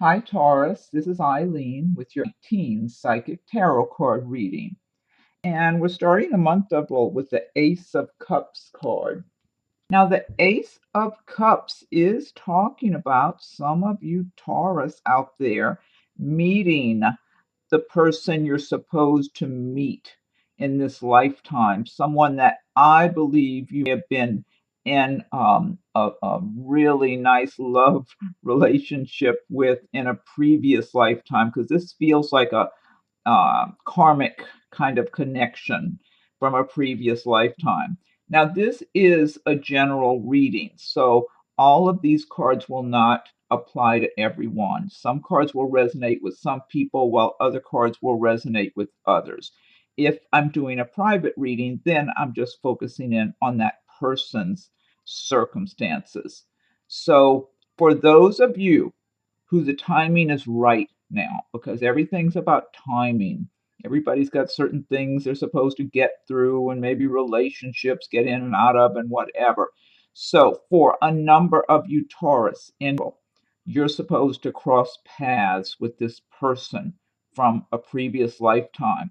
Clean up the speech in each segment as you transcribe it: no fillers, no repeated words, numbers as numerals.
Hi, Taurus. This is Eileen with your 19 Psychic Tarot card reading. And we're starting the month of April with the Ace of Cups card. Now, the Ace of Cups is talking about some of you Taurus out there meeting the person you're supposed to meet in this lifetime, someone that I believe you have been in a really nice love relationship with in a previous lifetime, because this feels like a karmic kind of connection from a previous lifetime. Now, this is a general reading, so all of these cards will not apply to everyone. Some cards will resonate with some people, while other cards will resonate with others. If I'm doing a private reading, then I'm just focusing in on that person's circumstances. So, for those of you who the timing is right now, because everything's about timing. Everybody's got certain things they're supposed to get through, and maybe relationships get in and out of, and whatever. So, for a number of you Taurus, you're supposed to cross paths with this person from a previous lifetime.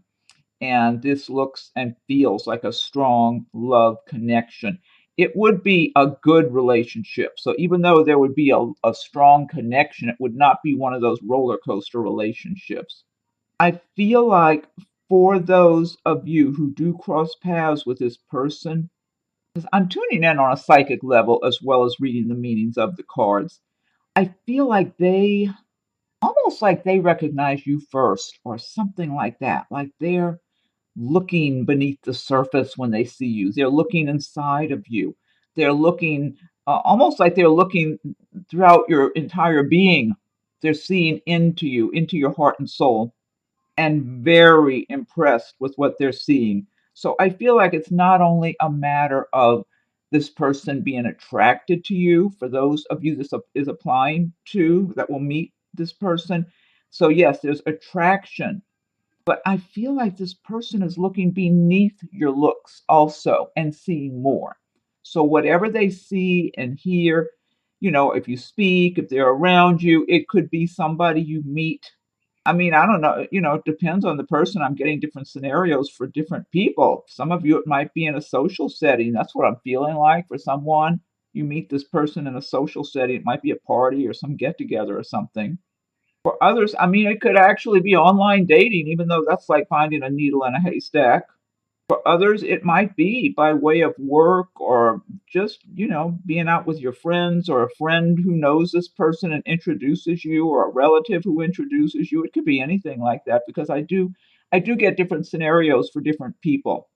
And this looks and feels like a strong love connection. It would be a good relationship. So even though there would be a strong connection, it would not be one of those roller coaster relationships. I feel like for those of you who do cross paths with this person, because I'm tuning in on a psychic level as well as reading the meanings of the cards, I feel like they almost like they recognize you first or something like that. Like they're looking beneath the surface when they see you. They're looking inside of you. They're looking almost like they're looking throughout your entire being. They're seeing into you, into your heart and soul, and very impressed with what they're seeing. So I feel like it's not only a matter of this person being attracted to you, for those of you this is applying to that will meet this person. So, yes, there's attraction, but I feel like this person is looking beneath your looks also and seeing more. So whatever they see and hear, if you speak, if they're around you, it could be somebody you meet. I mean, I don't know, it depends on the person. I'm getting different scenarios for different people. Some of you, it might be in a social setting. That's what I'm feeling like for someone. You meet this person in a social setting. It might be a party or some get together or something. For others, I mean, it could actually be online dating, even though that's like finding a needle in a haystack. For others, it might be by way of work or just, being out with your friends or a friend who knows this person and introduces you or a relative who introduces you. It could be anything like that because I do get different scenarios for different people.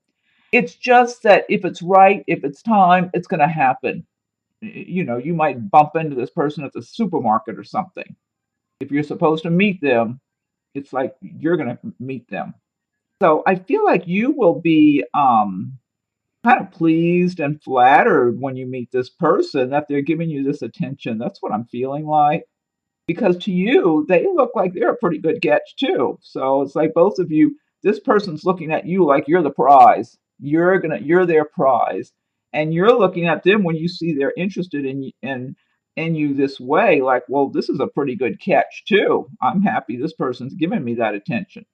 It's just that if it's right, if it's time, it's going to happen. You might bump into this person at the supermarket or something. If you're supposed to meet them, it's like you're going to meet them. So I feel like you will be kind of pleased and flattered when you meet this person that they're giving you this attention. That's what I'm feeling like. Because to you, they look like they're a pretty good catch too. So it's like both of you, this person's looking at you like you're the prize. You're their prize. And you're looking at them when you see they're interested in you this way, like, well, this is a pretty good catch too. I'm happy this person's giving me that attention.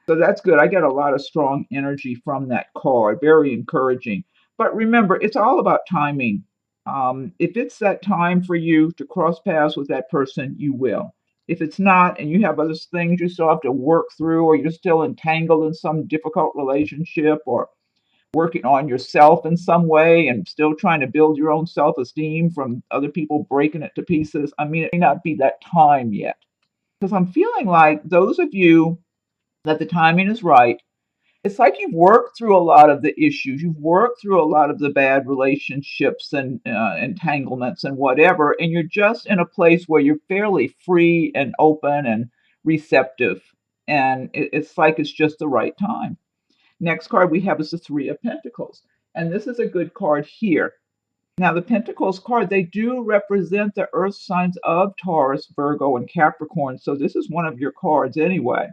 So that's good. I get a lot of strong energy from that card. Very encouraging. But remember, it's all about timing. If it's that time for you to cross paths with that person, you will. If it's not, and you have other things you still have to work through, or you're still entangled in some difficult relationship, or working on yourself in some way and still trying to build your own self esteem from other people breaking it to pieces, I mean, it may not be that time yet. Because I'm feeling like those of you that the timing is right, it's like you've worked through a lot of the issues. You've worked through a lot of the bad relationships and entanglements and whatever, and you're just in a place where you're fairly free and open and receptive. And it's like it's just the right time. Next card we have is the Three of Pentacles. And this is a good card here. Now, the Pentacles card, they do represent the earth signs of Taurus, Virgo, and Capricorn. So this is one of your cards anyway.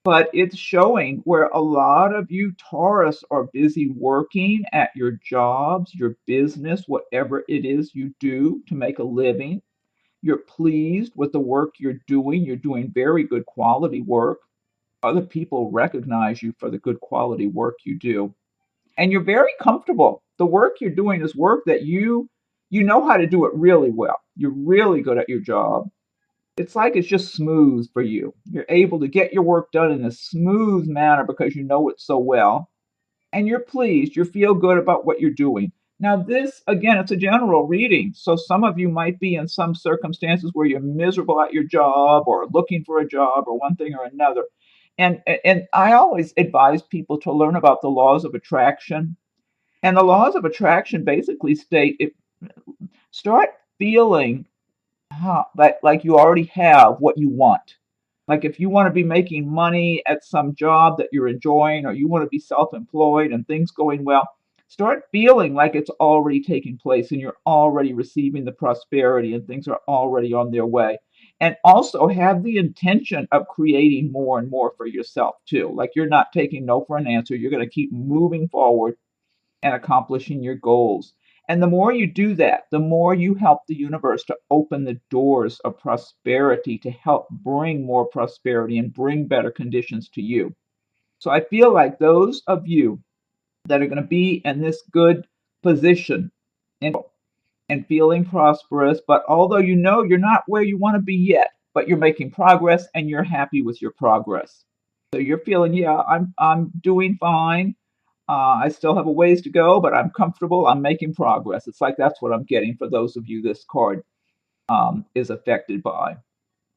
But it's showing where a lot of you Taurus are busy working at your jobs, your business, whatever it is you do to make a living. You're pleased with the work you're doing. You're doing very good quality work. Other people recognize you for the good quality work you do. And you're very comfortable. The work you're doing is work that you know how to do it really well. You're really good at your job. It's like it's just smooth for you. You're able to get your work done in a smooth manner because you know it so well. And you're pleased. You feel good about what you're doing. Now, this, again, it's a general reading. So some of you might be in some circumstances where you're miserable at your job or looking for a job or one thing or another. And I always advise people to learn about the laws of attraction. And the laws of attraction basically state if start feeling like you already have what you want. Like if you want to be making money at some job that you're enjoying, or you want to be self-employed and things going well, start feeling like it's already taking place and you're already receiving the prosperity and things are already on their way. And also have the intention of creating more and more for yourself too. Like you're not taking no for an answer. You're going to keep moving forward and accomplishing your goals. And the more you do that, the more you help the universe to open the doors of prosperity to help bring more prosperity and bring better conditions to you. So I feel like those of you that are going to be in this good position and feeling prosperous, but although you know you're not where you want to be yet, but you're making progress and you're happy with your progress. So you're feeling, yeah, I'm doing fine. I still have a ways to go, but I'm comfortable. I'm making progress. It's like that's what I'm getting for those of you this card is affected by.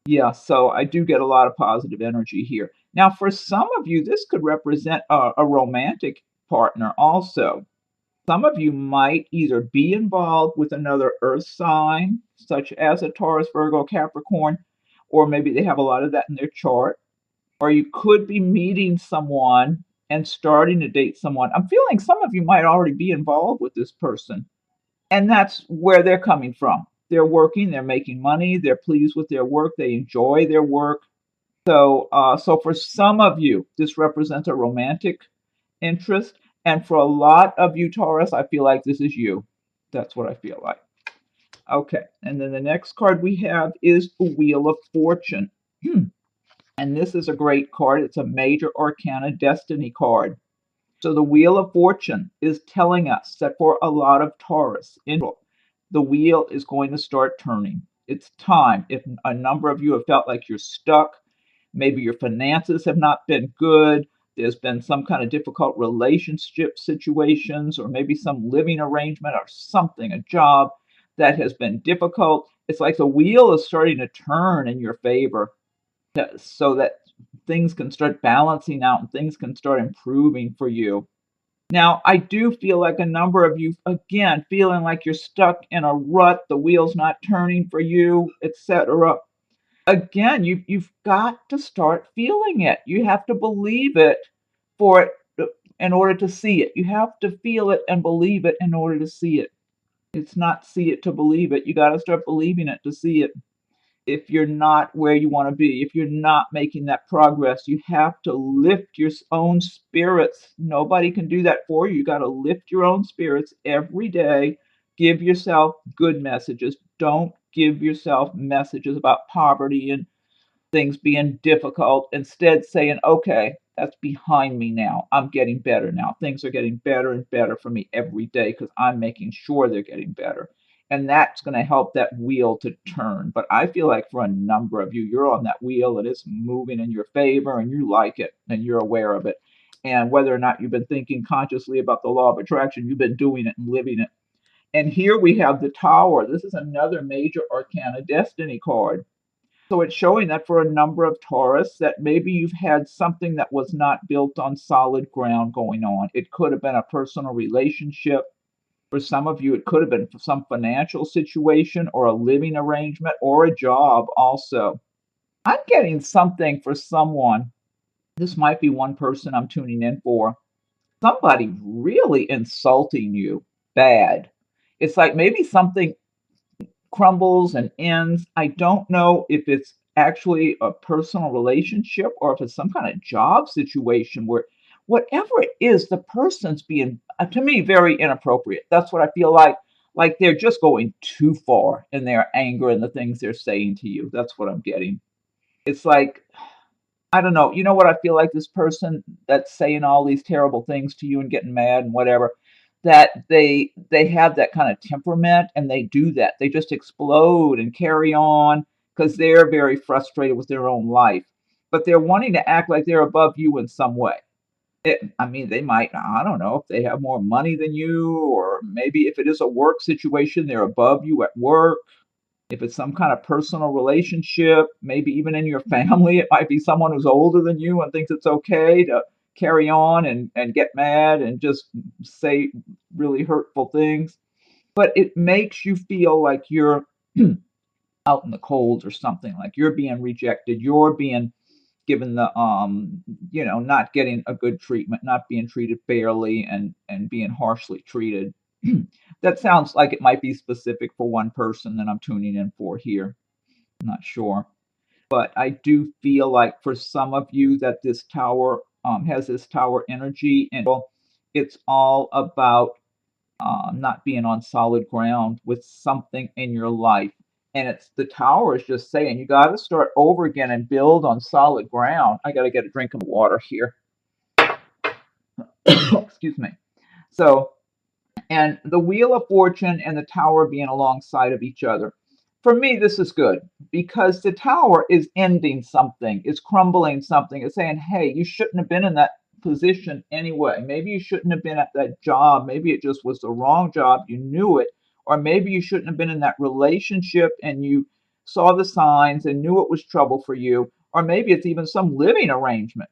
Yeah, so I do get a lot of positive energy here. Now, for some of you, this could represent a romantic partner also. Some of you might either be involved with another earth sign, such as a Taurus, Virgo, Capricorn, or maybe they have a lot of that in their chart, or you could be meeting someone and starting to date someone. I'm feeling some of you might already be involved with this person, and that's where they're coming from. They're working, they're making money, they're pleased with their work, they enjoy their work. So for some of you, this represents a romantic interest, and for a lot of you, Taurus, I feel like this is you. That's what I feel like. Okay, and then the next card we have is the Wheel of Fortune. And this is a great card. It's a major arcana destiny card. So the Wheel of Fortune is telling us that for a lot of Taurus, the wheel is going to start turning. It's time. If a number of you have felt like you're stuck, maybe your finances have not been good, there's been some kind of difficult relationship situations, or maybe some living arrangement or something, a job that has been difficult. It's like the wheel is starting to turn in your favor so that things can start balancing out and things can start improving for you. Now, I do feel like a number of you, again, feeling like you're stuck in a rut, the wheel's not turning for you, etc. Again, you've got to start feeling it. You have to believe it for it in order to see it. You have to feel it and believe it in order to see it. It's not see it to believe it. You got to start believing it to see it. If you're not where you want to be, if you're not making that progress, you have to lift your own spirits. Nobody can do that for you. You got to lift your own spirits every day. Give yourself good messages. Don't give yourself messages about poverty and things being difficult. Instead, saying, okay, that's behind me now. I'm getting better now. Things are getting better and better for me every day because I'm making sure they're getting better. And that's going to help that wheel to turn. But I feel like for a number of you, you're on that wheel and it's moving in your favor and you like it and you're aware of it. And whether or not you've been thinking consciously about the law of attraction, you've been doing it and living it. And here we have the Tower. This is another major arcana destiny card. So it's showing that for a number of Taurus, that maybe you've had something that was not built on solid ground going on. It could have been a personal relationship. For some of you, it could have been some financial situation or a living arrangement or a job also. I'm getting something for someone. This might be one person I'm tuning in for. Somebody really insulting you bad. It's like maybe something crumbles and ends. I don't know if it's actually a personal relationship or if it's some kind of job situation where whatever it is, the person's being, to me, very inappropriate. That's what I feel like. like they're just going too far in their anger and the things they're saying to you. That's what I'm getting. It's like, I don't know. You know what I feel like this person that's saying all these terrible things to you and getting mad and whatever, that they have that kind of temperament and they do that. They just explode and carry on because they're very frustrated with their own life. But they're wanting to act like they're above you in some way. I mean, they might, I don't know, if they have more money than you, or maybe if it is a work situation, they're above you at work. If it's some kind of personal relationship, maybe even in your family, it might be someone who's older than you and thinks it's okay to carry on and get mad and just say really hurtful things. But it makes you feel like you're out in the cold or something, like you're being rejected, you're being given the not getting a good treatment, not being treated fairly and being harshly treated. That sounds like it might be specific for one person that I'm tuning in for here. I'm not sure. But I do feel like for some of you that this tower has this tower energy, and well, it's all about not being on solid ground with something in your life. And it's the tower is just saying you got to start over again and build on solid ground. I got to get a drink of water here. Excuse me. So, and the Wheel of Fortune and the Tower being alongside of each other. For me, this is good because the Tower is ending something, is crumbling something, it's saying, hey, you shouldn't have been in that position anyway. Maybe you shouldn't have been at that job. Maybe it just was the wrong job. You knew it. Or maybe you shouldn't have been in that relationship and you saw the signs and knew it was trouble for you. Or maybe it's even some living arrangement,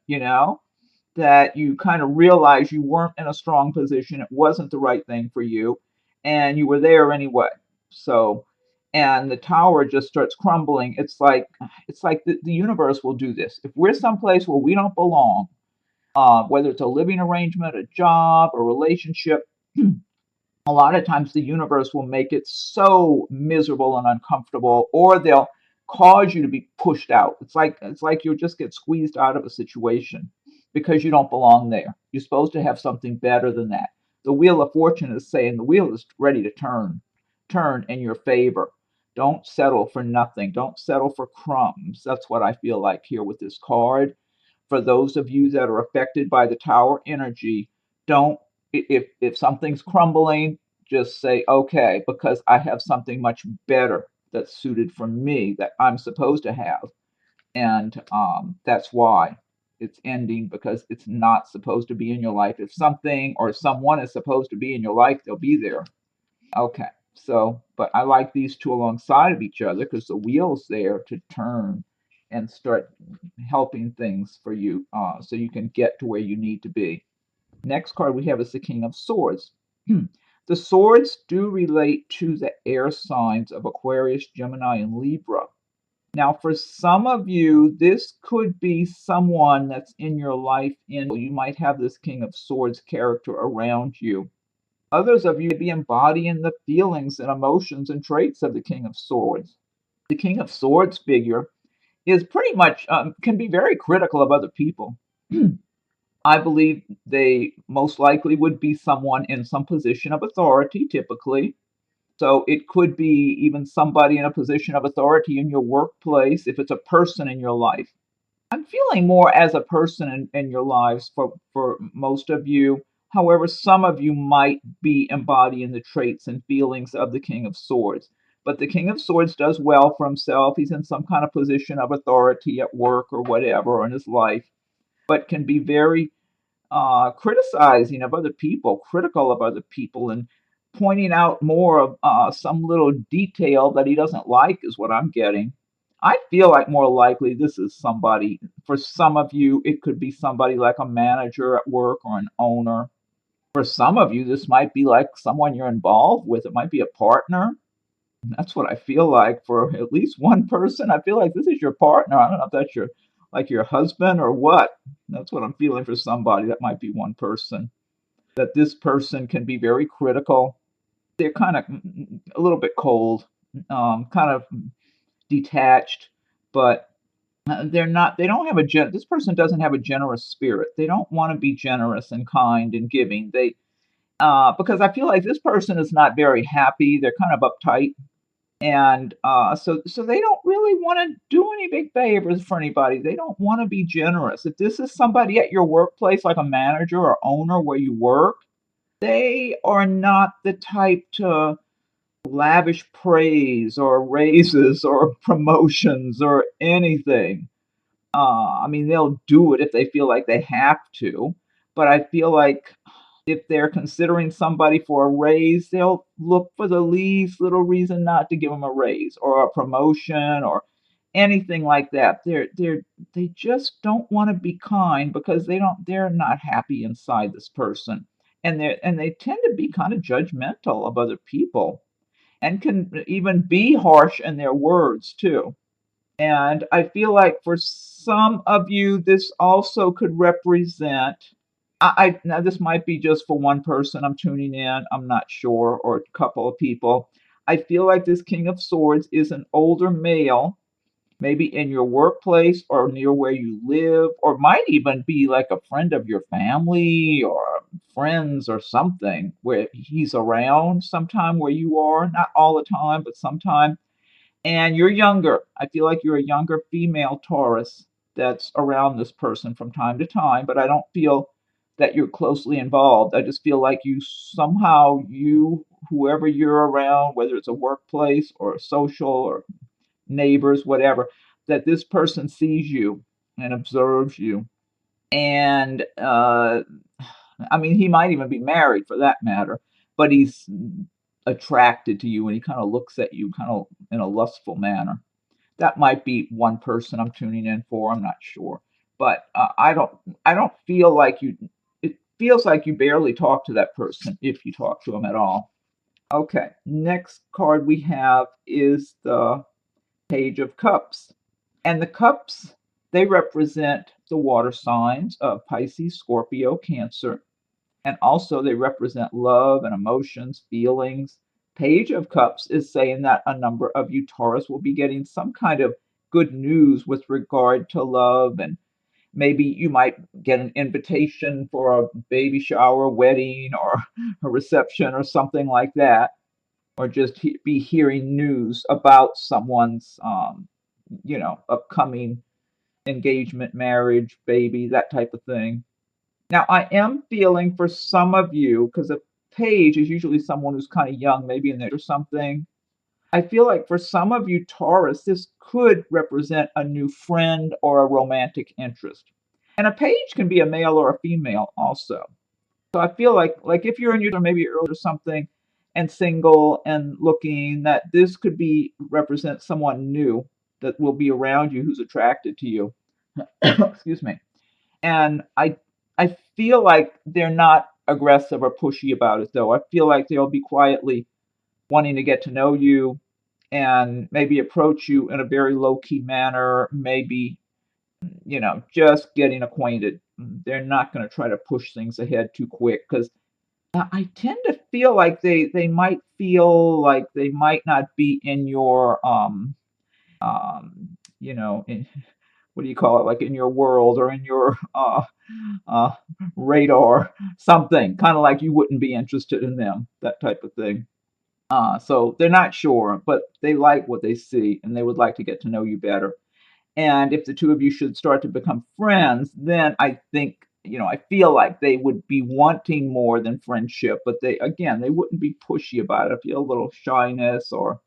that you kind of realize you weren't in a strong position, it wasn't the right thing for you, and you were there anyway. So, and the tower just starts crumbling. It's like the universe will do this. If we're someplace where we don't belong, whether it's a living arrangement, a job, a relationship, a lot of times the universe will make it so miserable and uncomfortable, or they'll cause you to be pushed out. It's like you'll just get squeezed out of a situation because you don't belong there. You're supposed to have something better than that. The Wheel of Fortune is saying the wheel is ready to turn in your favor. Don't settle for nothing. Don't settle for crumbs. That's what I feel like here with this card. For those of you that are affected by the tower energy, don't if something's crumbling, just say okay, because I have something much better that's suited for me that I'm supposed to have. And that's why it's ending, because it's not supposed to be in your life. If something or someone is supposed to be in your life, they'll be there. Okay. So, but I like these two alongside of each other because the wheel's there to turn and start helping things for you, so you can get to where you need to be. Next card we have is the King of Swords. The swords do relate to the air signs of Aquarius, Gemini, and Libra. Now, for some of you, this could be someone that's in your life. You might have this King of Swords character around you. Others of you may be embodying the feelings and emotions and traits of the King of Swords. The King of Swords figure is pretty much can be very critical of other people. I believe they most likely would be someone in some position of authority, typically. So it could be even somebody in a position of authority in your workplace if it's a person in your life. I'm feeling more as a person in your lives for most of you. However, some of you might be embodying the traits and feelings of the King of Swords. But the King of Swords does well for himself. He's in some kind of position of authority at work or whatever or in his life, but can be very criticizing of other people, critical of other people, and pointing out more of some little detail that he doesn't like is what I'm getting. I feel like more likely this is somebody, for some of you, it could be somebody like a manager at work or an owner. For some of you, this might be like someone you're involved with. It might be a partner. That's what I feel like for at least one person. I feel like this is your partner. I don't know if that's your husband or what. That's what I'm feeling for somebody. That might be one person. That this person can be very critical. They're kind of a little bit cold, kind of detached, but they're not. They don't have this person doesn't have a generous spirit. They don't want to be generous and kind and giving. because I feel like this person is not very happy. They're kind of uptight, and so they don't really want to do any big favors for anybody. They don't want to be generous. If this is somebody at your workplace, like a manager or owner where you work, they are not the type to lavish praise or raises or promotions or anything. I mean, they'll do it if they feel like they have to, but I feel like if they're considering somebody for a raise, they'll look for the least little reason not to give them a raise or a promotion or anything like that. They just don't want to be kind because they're not happy inside this person. And they tend to be kind of judgmental of other people and can even be harsh in their words too. And I feel like for some of you, this also could represent. Now this might be just for one person. I'm tuning in. I'm not sure, or a couple of people. I feel like this King of Swords is an older male, maybe in your workplace or near where you live, or might even be like a friend of your family or friends or something where he's around sometime where you are, not all the time, but sometime, and you're younger. I feel like you're a younger female Taurus that's around this person from time to time, but I don't feel that you're closely involved. I just feel like you somehow, whoever you're around, whether it's a workplace or a social or neighbors, whatever, that this person sees you and observes you. And I mean, he might even be married for that matter, but he's attracted to you and he kind of looks at you kind of in a lustful manner. That might be one person I'm tuning in for. I'm not sure, but I don't feel like you. It feels like you barely talk to that person if you talk to them at all. Okay, next card we have is the Page of Cups, and the cups, they represent the water signs of Pisces, Scorpio, Cancer, and also they represent love and emotions, feelings. Page of Cups is saying that a number of you Taurus will be getting some kind of good news with regard to love, and maybe you might get an invitation for a baby shower, wedding, or a reception or something like that, or just be hearing news about someone's upcoming engagement, marriage, baby, that type of thing. Now, I am feeling for some of you, because a page is usually someone who's kind of young, maybe in there or something. I feel like for some of you Taurus, this could represent a new friend or a romantic interest. And a page can be a male or a female also. So I feel like if you're in your or maybe early or something and single and looking, that this could be represent someone new that will be around you who's attracted to you. Excuse me. And I feel like they're not aggressive or pushy about it though. I feel like they'll be quietly wanting to get to know you and maybe approach you in a very low key manner, maybe, just getting acquainted. They're not going to try to push things ahead too quick because I tend to feel like they might feel like they might not be in your in, what do you call it, like in your world or in your uh radar, something kind of like you wouldn't be interested in them, that type of thing. So they're not sure, but they like what they see and they would like to get to know you better. And if the two of you should start to become friends, then I think, I feel like they would be wanting more than friendship, but they wouldn't be pushy about it. I feel a little shyness or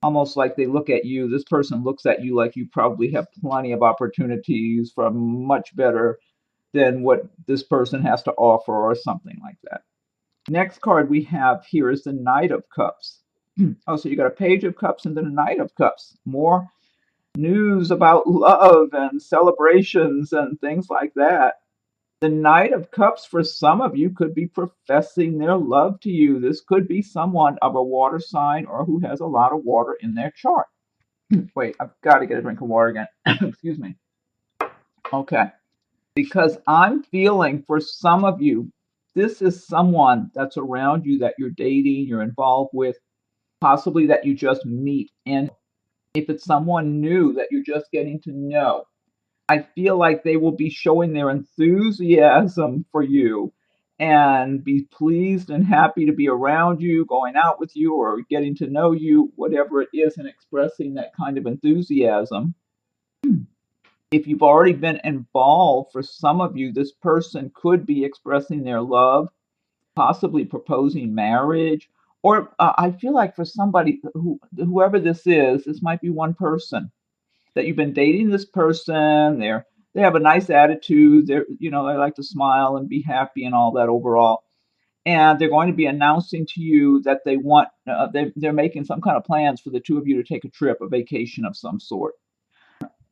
almost like they look at you. This person looks at you like you probably have plenty of opportunities for much better than what this person has to offer or something like that. Next card we have here is the Knight of Cups. Oh, so you got a Page of Cups and then a Knight of Cups. More news about love and celebrations and things like that. The Knight of Cups for some of you could be professing their love to you. This could be someone of a water sign or who has a lot of water in their chart. Wait, I've got to get a drink of water again. Excuse me. Okay. Because I'm feeling for some of you, this is someone that's around you that you're dating, you're involved with, possibly that you just meet. And if it's someone new that you're just getting to know, I feel like they will be showing their enthusiasm for you and be pleased and happy to be around you, going out with you, or getting to know you, whatever it is, and expressing that kind of enthusiasm. If you've already been involved, for some of you, this person could be expressing their love, possibly proposing marriage. Or I feel like for somebody whoever this might be one person that you've been dating this person. They have a nice attitude. They like to smile and be happy and all that overall. And they're going to be announcing to you that they're making some kind of plans for the two of you to take a trip, a vacation of some sort.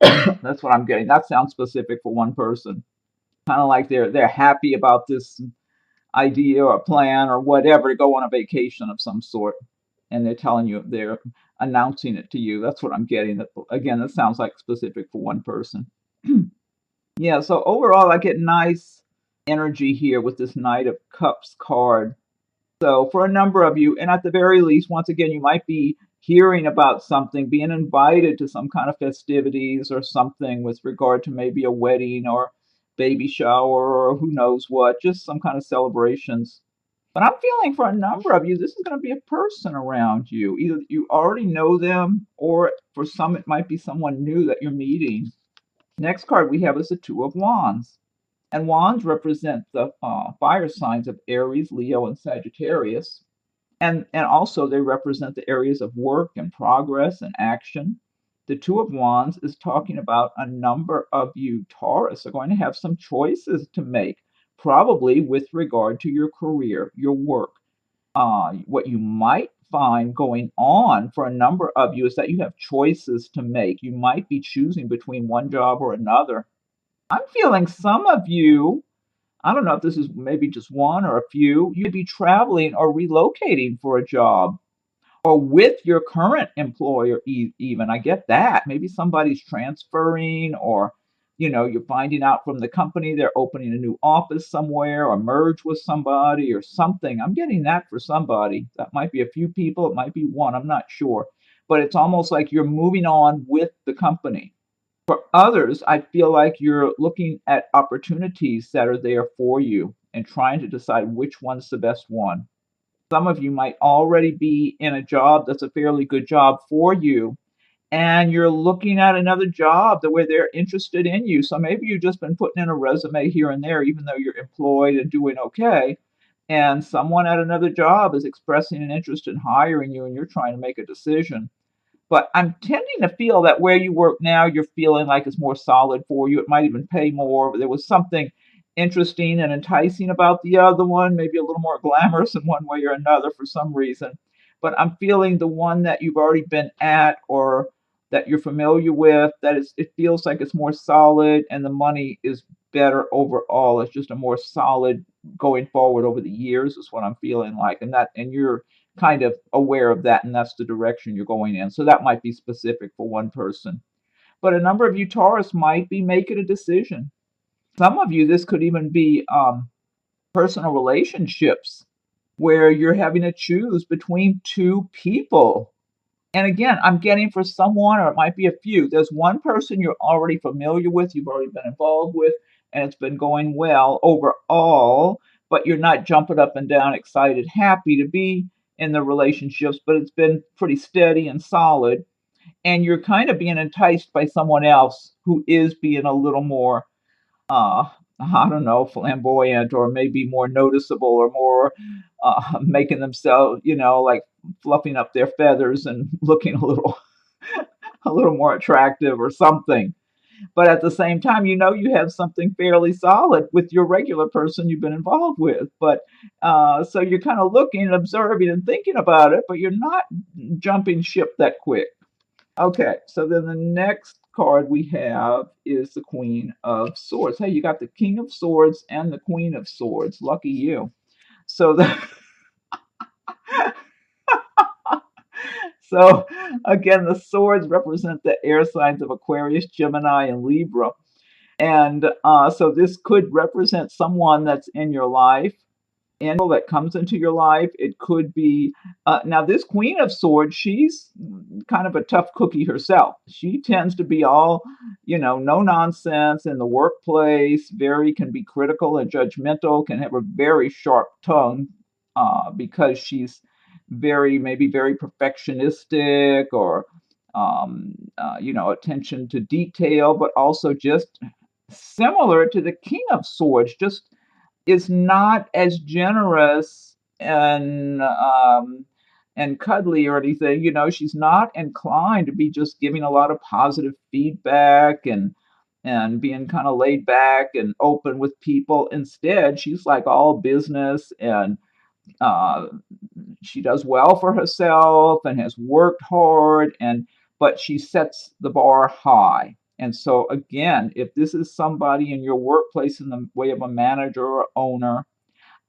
That's what I'm getting. That sounds specific for one person. Kind of like they're happy about this idea or plan or whatever to go on a vacation of some sort, and they're announcing it to you. That's what I'm getting. That again, that sounds like specific for one person. Yeah, so overall I get nice energy here with this Knight of Cups card. So for a number of you, and at the very least, once again, you might be hearing about something, being invited to some kind of festivities or something with regard to maybe a wedding or baby shower or who knows what, just some kind of celebrations. But I'm feeling for a number of you, this is going to be a person around you. Either you already know them, or for some, it might be someone new that you're meeting. Next card we have is the Two of Wands. And wands represent the fire signs of Aries, Leo, and Sagittarius. And also they represent the areas of work and progress and action. The Two of Wands is talking about a number of you, Taurus, are going to have some choices to make, probably with regard to your career, your work. What you might find going on for a number of you is that you have choices to make. You might be choosing between one job or another. I'm feeling some of you, I don't know if this is maybe just one or a few, you'd be traveling or relocating for a job or with your current employer, even. I get that. Maybe somebody's transferring, or you're finding out from the company they're opening a new office somewhere or merge with somebody or something. I'm getting that for somebody. That might be a few people, it might be one, I'm not sure. But it's almost like you're moving on with the company. For others, I feel like you're looking at opportunities that are there for you and trying to decide which one's the best one. Some of you might already be in a job that's a fairly good job for you, and you're looking at another job the way they're interested in you. So maybe you've just been putting in a resume here and there, even though you're employed and doing okay. And someone at another job is expressing an interest in hiring you, and you're trying to make a decision. But I'm tending to feel that where you work now, you're feeling like it's more solid for you. It might even pay more, but there was something interesting and enticing about the other one, maybe a little more glamorous in one way or another for some reason. But I'm feeling the one that you've already been at or that you're familiar with, it feels like it's more solid and the money is better overall. It's just a more solid going forward over the years is what I'm feeling like. And you're kind of aware of that, and that's the direction you're going in. So that might be specific for one person. But a number of you Taurus might be making a decision. Some of you, this could even be personal relationships where you're having to choose between two people. And again, I'm getting for someone, or it might be a few, there's one person you're already familiar with, you've already been involved with, and it's been going well overall, but you're not jumping up and down, excited, happy to be in the relationships, but it's been pretty steady and solid. And you're kind of being enticed by someone else who is being a little more uh, I don't know, flamboyant or maybe more noticeable or more making themselves, like fluffing up their feathers and looking a little more attractive or something. But at the same time, you have something fairly solid with your regular person you've been involved with. But so you're kind of looking and observing and thinking about it, but you're not jumping ship that quick. Okay, so then the next card we have is the Queen of Swords. Hey, you got the King of Swords and the Queen of Swords. Lucky you. So so again, the swords represent the air signs of Aquarius, Gemini, and Libra. And so this could represent someone that's in your life. that comes into your life. It could be now this Queen of Swords. She's kind of a tough cookie herself. She tends to be all, no nonsense in the workplace. Very can be critical and judgmental. Can have a very sharp tongue because she's maybe very perfectionistic or attention to detail, but also just similar to the King of Swords. Just is not as generous and cuddly or anything. She's not inclined to be just giving a lot of positive feedback and being kind of laid back and open with people. Instead, she's like all business and uh, she does well for herself and has worked hard but she sets the bar high. And so again, if this is somebody in your workplace in the way of a manager or owner,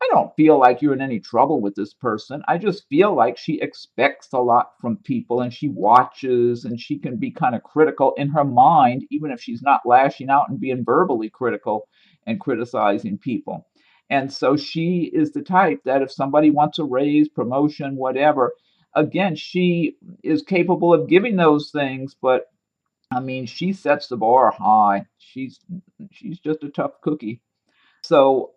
I don't feel like you're in any trouble with this person. I just feel like she expects a lot from people and she watches and she can be kind of critical in her mind, even if she's not lashing out and being verbally critical and criticizing people. And so she is the type that if somebody wants a raise, promotion, whatever, again, she is capable of giving those things, but I mean, she sets the bar high. She's just a tough cookie. So,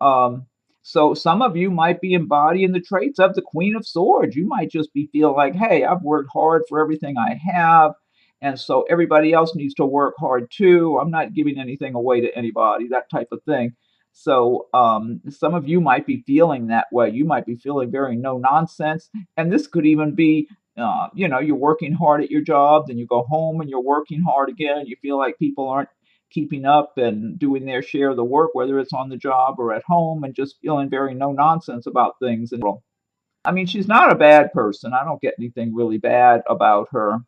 so some of you might be embodying the traits of the Queen of Swords. You might just be feel like, hey, I've worked hard for everything I have, and so everybody else needs to work hard too. I'm not giving anything away to anybody, that type of thing. So, some of you might be feeling that way. You might be feeling very no nonsense, and this could even be you're working hard at your job, then you go home and you're working hard again, and you feel like people aren't keeping up and doing their share of the work, whether it's on the job or at home, and just feeling very no nonsense about things. And I mean, she's not a bad person. I don't get anything really bad about her.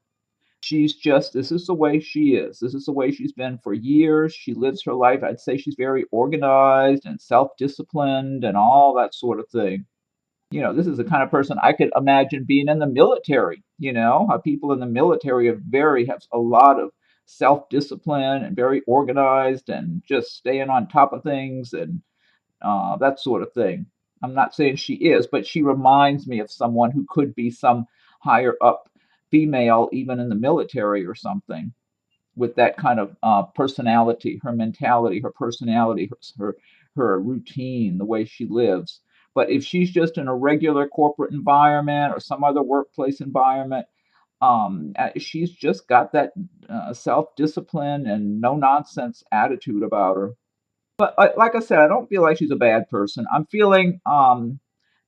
She's just, this is the way she is. This is the way she's been for years. She lives her life. I'd say she's very organized and self disciplined and all that sort of thing. This is the kind of person I could imagine being in the military. How people in the military have a lot of self-discipline and very organized and just staying on top of things and that sort of thing. I'm not saying she is, but she reminds me of someone who could be some higher up female, even in the military or something with that kind of personality, her mentality, her personality, her routine, the way she lives. But if she's just in a regular corporate environment or some other workplace environment, she's just got that self discipline and no nonsense attitude about her. But like I said, I don't feel like she's a bad person. I'm feeling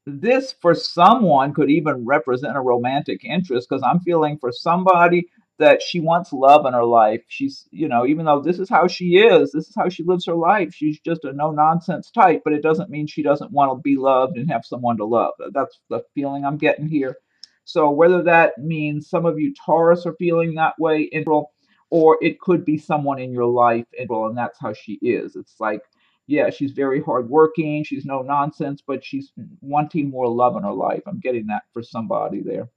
this for someone could even represent a romantic interest because I'm feeling for somebody that she wants love in her life. She's, even though this is how she is, this is how she lives her life, she's just a no nonsense type, but it doesn't mean she doesn't want to be loved and have someone to love. That's the feeling I'm getting here. So whether that means some of you Taurus are feeling that way in April, or it could be someone in your life in April, and that's how she is. It's like, yeah, she's very hardworking. She's no nonsense, but she's wanting more love in her life. I'm getting that for somebody there.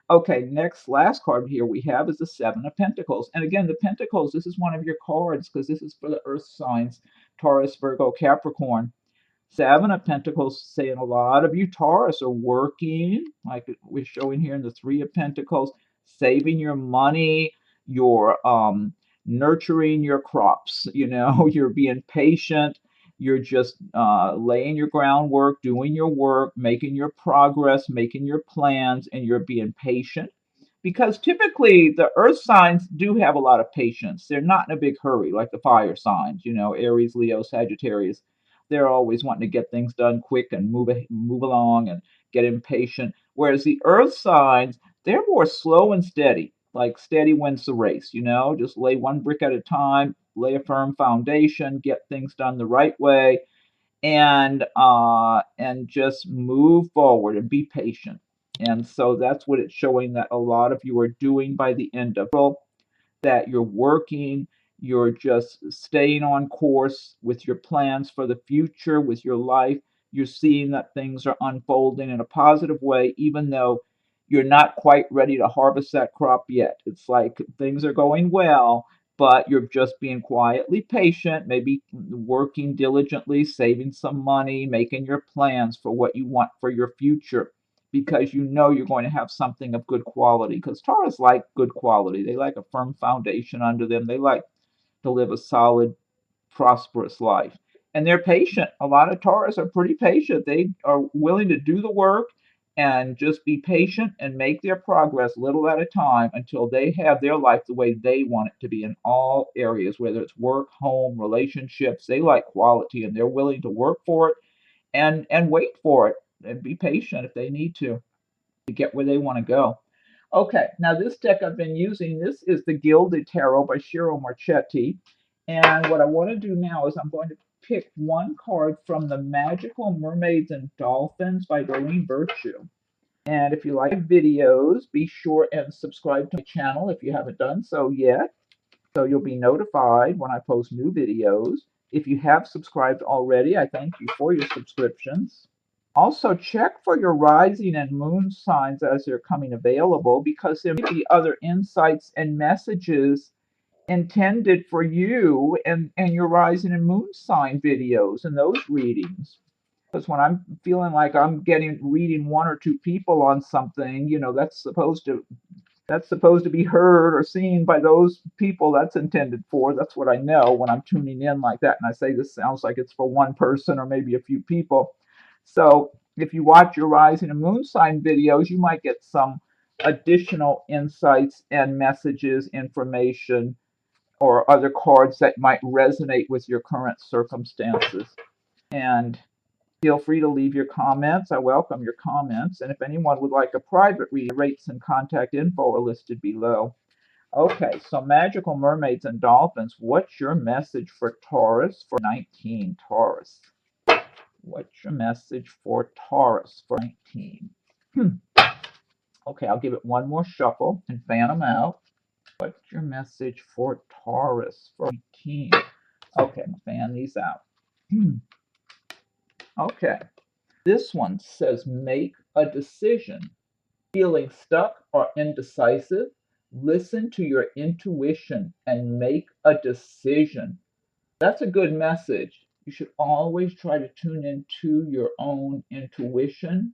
Okay, last card here we have is the Seven of Pentacles. And again, the Pentacles, this is one of your cards because this is for the earth signs, Taurus, Virgo, Capricorn. Seven of Pentacles saying a lot of you Taurus are working, like we're showing here in the Three of Pentacles, saving your money, you're nurturing your crops, you're being patient, you're just laying your groundwork, doing your work, making your progress, making your plans, and you're being patient. Because typically the earth signs do have a lot of patience. They're not in a big hurry like the fire signs, Aries, Leo, Sagittarius. They're always wanting to get things done quick and move along and get impatient. Whereas the earth signs, they're more slow and steady, like steady wins the race, just lay one brick at a time, lay a firm foundation, get things done the right way, and just move forward and be patient. And so that's what it's showing that a lot of you are doing by the end of April, that you're working, you're just staying on course with your plans for the future, with your life. You're seeing that things are unfolding in a positive way, even though you're not quite ready to harvest that crop yet. It's like things are going well, but you're just being quietly patient, maybe working diligently, saving some money, making your plans for what you want for your future because you know you're going to have something of good quality. Because Taurus like good quality, they like a firm foundation under them, they like to live a solid, prosperous life. And they're patient. A lot of Taurus are pretty patient. They are willing to do the work and just be patient and make their progress little at a time until they have their life the way they want it to be in all areas, whether it's work, home, relationships. They like quality and they're willing to work for it and wait for it and be patient if they need to get where they want to go. Okay, now this deck I've been using, this is the Gilded Tarot by Shiro Marchetti. And what I want to do now is I'm going to pick one card from the Magical Mermaids and Dolphins by Doreen Virtue. And if you like videos, be sure and subscribe to my channel if you haven't done so yet, so you'll be notified when I post new videos. If you have subscribed already, I thank you for your subscriptions. Also, check for your rising and moon signs as they're coming available because there may be other insights and messages intended for you and your rising and moon sign videos and those readings. Because when I'm feeling like I'm reading one or two people on something, that's supposed to be heard or seen by those people that's intended for. That's what I know when I'm tuning in like that. And I say this sounds like it's for one person or maybe a few people. So if you watch your rising and moon sign videos, you might get some additional insights and messages, information, or other cards that might resonate with your current circumstances. And feel free to leave your comments. I welcome your comments. And if anyone would like a private reading, rates and contact info are listed below. Okay, so Magical Mermaids and Dolphins, what's your message for Taurus for 19 Taurus? What's your message for Taurus for 19? Okay, I'll give it one more shuffle and fan them out. What's your message for Taurus for 19? Okay, I'll fan these out. Okay, this one says make a decision. Feeling stuck or indecisive? Listen to your intuition and make a decision. That's a good message. You should always try to tune into your own intuition.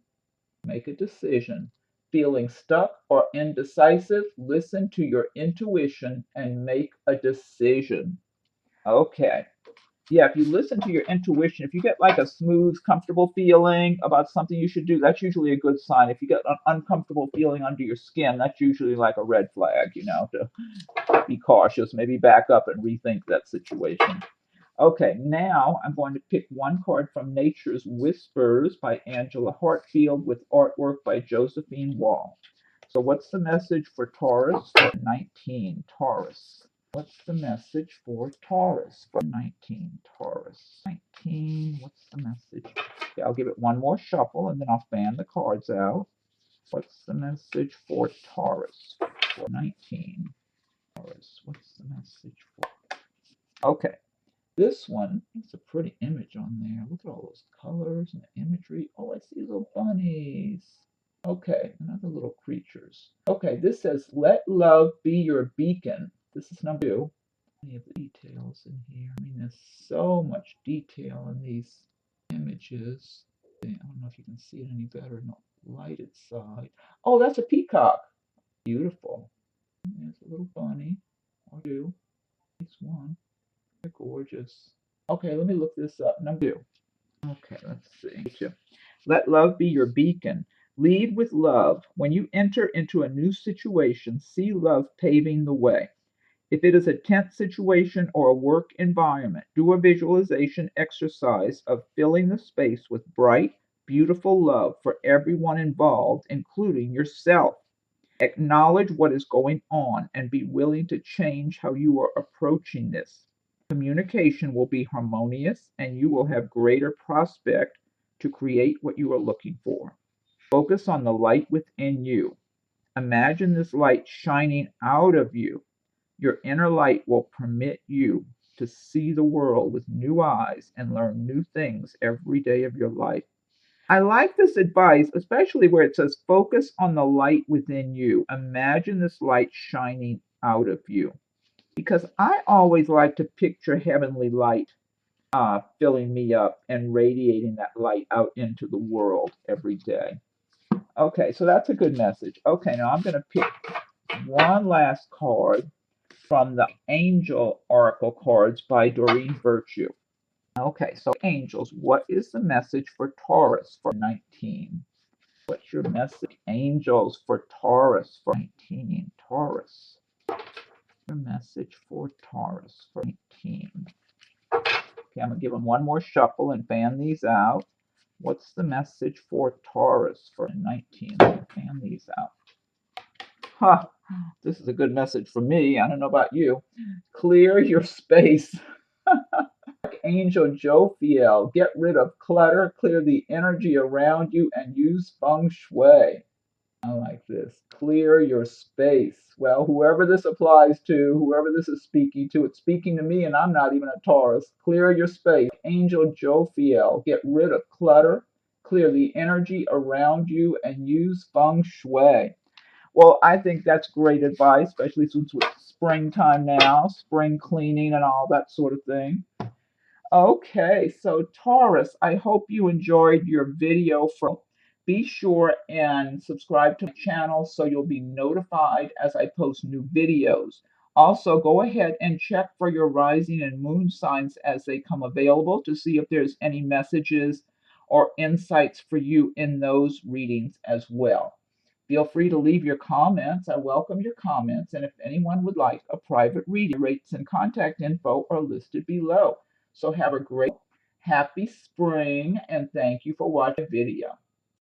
Make a decision. Feeling stuck or indecisive? Listen to your intuition and make a decision. Okay. Yeah, if you listen to your intuition, if you get like a smooth, comfortable feeling about something you should do, that's usually a good sign. If you get an uncomfortable feeling under your skin, that's usually like a red flag, to be cautious, maybe back up and rethink that situation. Okay, now I'm going to pick one card from Nature's Whispers by Angela Hartfield with artwork by Josephine Wall. So what's the message for Taurus for 19 Taurus? What's the message for Taurus for 19 Taurus? 19, what's the message? Okay, I'll give it one more shuffle and then I'll fan the cards out. What's the message for Taurus for 19 Taurus? What's the message for? Okay. This one has a pretty image on there. Look at all those colors and the imagery. Oh, I see little bunnies. Okay, another little creatures. Okay, this says, let love be your beacon. This is number 2. Any of the details in here. I mean, there's so much detail in these images. I don't know if you can see it any better in the lighted side. Oh, that's a peacock. Beautiful. There's a little bunny. Or 2. It's 1. They're gorgeous. Okay, let me look this up. Number 2. Okay, let's see. Let love be your beacon. Lead with love. When you enter into a new situation, see love paving the way. If it is a tense situation or a work environment, do a visualization exercise of filling the space with bright, beautiful love for everyone involved, including yourself. Acknowledge what is going on and be willing to change how you are approaching this. Communication will be harmonious and you will have greater prospect to create what you are looking for. Focus on the light within you. Imagine this light shining out of you. Your inner light will permit you to see the world with new eyes and learn new things every day of your life. I like this advice, especially where it says focus on the light within you. Imagine this light shining out of you. because I always like to picture heavenly light filling me up and radiating that light out into the world every day. Okay, so that's a good message. Okay, now I'm going to pick one last card from the Angel Oracle cards by Doreen Virtue. Okay, so angels, what is the message for Taurus for 19? What's your message, angels, for Taurus for 19? Taurus. Your message for Taurus for 19. Okay, I'm going to give them one more shuffle and fan these out. What's the message for Taurus for 19? Fan these out. Huh, this is a good message for me. I don't know about you. Clear your space. Angel Jophiel, get rid of clutter, clear the energy around you, and use feng shui. I like this. Clear your space. Well, whoever this applies to, whoever this is speaking to, it's speaking to me, and I'm not even a Taurus. Clear your space. Angel Jophiel, get rid of clutter, clear the energy around you, and use feng shui. Well, I think that's great advice, especially since it's springtime now, spring cleaning and all that sort of thing. Okay, so Taurus, I hope you enjoyed your video. Be sure and subscribe to my channel so you'll be notified as I post new videos. Also, go ahead and check for your rising and moon signs as they come available to see if there's any messages or insights for you in those readings as well. Feel free to leave your comments. I welcome your comments. And if anyone would like a private reading, rates and contact info are listed below. So have a great, happy spring, and thank you for watching the video.